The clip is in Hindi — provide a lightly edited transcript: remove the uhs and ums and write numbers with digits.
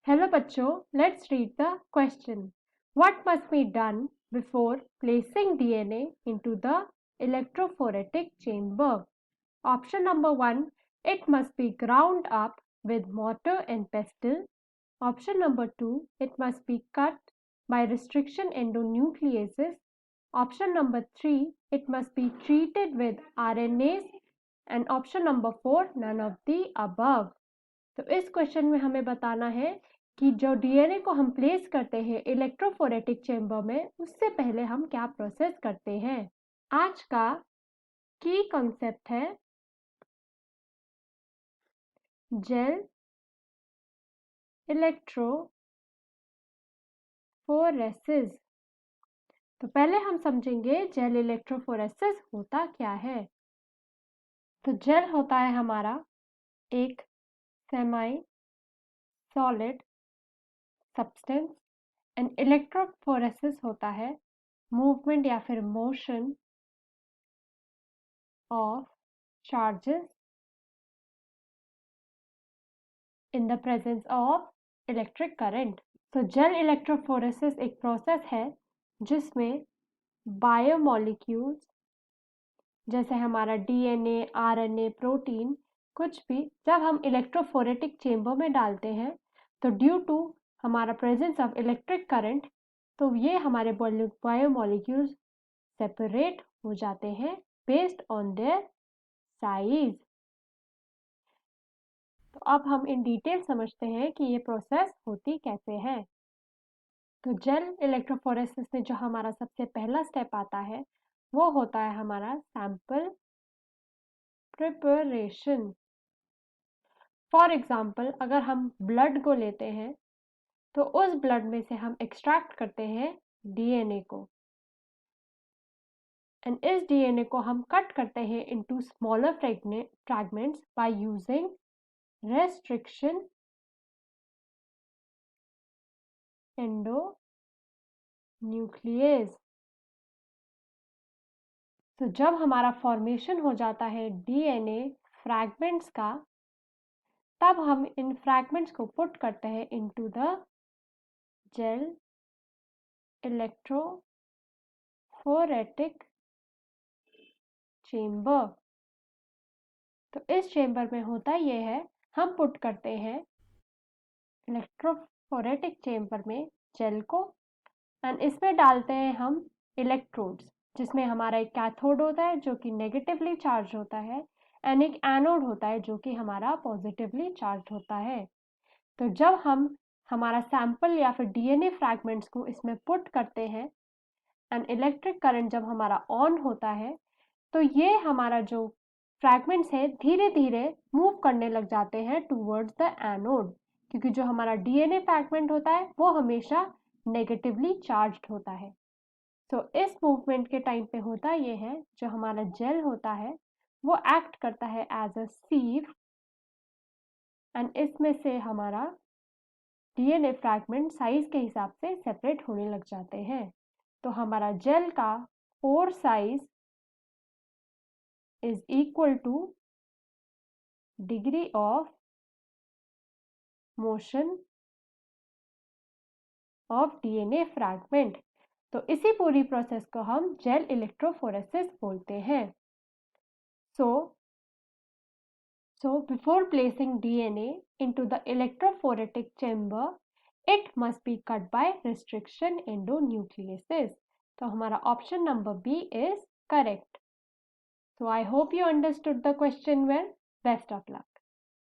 Hello बच्चों, let's read the question. What must be done before placing DNA into the electrophoretic chamber? Option number 1, it must be ground up with mortar and pestle. Option number 2, it must be cut by restriction endonucleases. Option number 3, it must be treated with RNAs. And option number 4, none of the above. तो इस क्वेश्चन में हमें बताना है कि जो डीएनए को हम प्लेस करते हैं इलेक्ट्रोफोरेटिक चेंबर में, उससे पहले हम क्या प्रोसेस करते हैं। आज का की कॉन्सेप्ट है जेल इलेक्ट्रोफोरेसिस। तो पहले हम समझेंगे जेल इलेक्ट्रोफोरेसिस होता क्या है। तो जेल होता है हमारा एक semi solid substance and electrophoresis होता है मूवमेंट या फिर motion of charges in the presence of electric current. So gel electrophoresis एक प्रोसेस है जिसमें बायोमोलिक्यूल्स जैसे हमारा डीएनए, आरएनए, प्रोटीन कुछ भी जब हम इलेक्ट्रोफोरेटिक चेंबर में डालते हैं तो ड्यू टू हमारा प्रेजेंस ऑफ इलेक्ट्रिक करंट तो ये हमारे बायोमोलिक्यूल्स सेपरेट हो जाते हैं बेस्ड ऑन देयर साइज। तो अब हम इन डिटेल समझते हैं कि ये प्रोसेस होती कैसे है। तो जेल इलेक्ट्रोफोरेसिस में जो हमारा सबसे पहला स्टेप आता है वो होता है हमारा सैंपल प्रिपरेशन। फॉर एग्जांपल अगर हम ब्लड को लेते हैं तो उस ब्लड में से हम एक्सट्रैक्ट करते हैं डीएनए को एंड इस डीएनए को हम कट करते हैं into smaller fragments by using restriction endonuclease. तो जब हमारा फॉर्मेशन हो जाता है डीएनए फ्रैगमेंट्स का तब हम इन फ्रैगमेंट्स को पुट करते हैं into the gel electrophoretic chamber. तो इस चेंबर में होता ये है हम पुट करते हैं इलेक्ट्रोफोरेटिक चेंबर में जेल को एंड इसमें डालते हैं हम इलेक्ट्रोड्स जिसमें हमारा एक कैथोड होता है जो कि नेगेटिवली चार्ज होता है एंड एक एनोड होता है जो कि हमारा पॉजिटिवली चार्ज होता है। तो जब हम हमारा सैंपल या फिर डीएनए फ्रैगमेंट्स को इसमें पुट करते हैं एंड इलेक्ट्रिक करंट जब हमारा ऑन होता है तो ये हमारा जो फ्रैगमेंट्स है धीरे धीरे मूव करने लग जाते हैं टूवर्ड्स द एनोड क्योंकि जो हमारा डीएनए फ्रैगमेंट होता है वो हमेशा नेगेटिवली चार्ज्ड होता है। तो इस मूवमेंट के टाइम पे होता ये है जो हमारा जेल होता है वो एक्ट करता है एज अ सीव एंड इसमें से हमारा डीएनए फ्रैगमेंट साइज के हिसाब से सेपरेट होने लग जाते हैं। तो हमारा जेल का pore size is equal two degree of motion of DNA fragment. तो इसी पूरी प्रोसेस को हम जेल इलेक्ट्रोफोरेसिस बोलते हैं। So before placing DNA into the electrophoretic chamber, it must be cut by restriction endonucleases. तो हमारा option number B is correct. So I hope you understood the question well. Best of luck.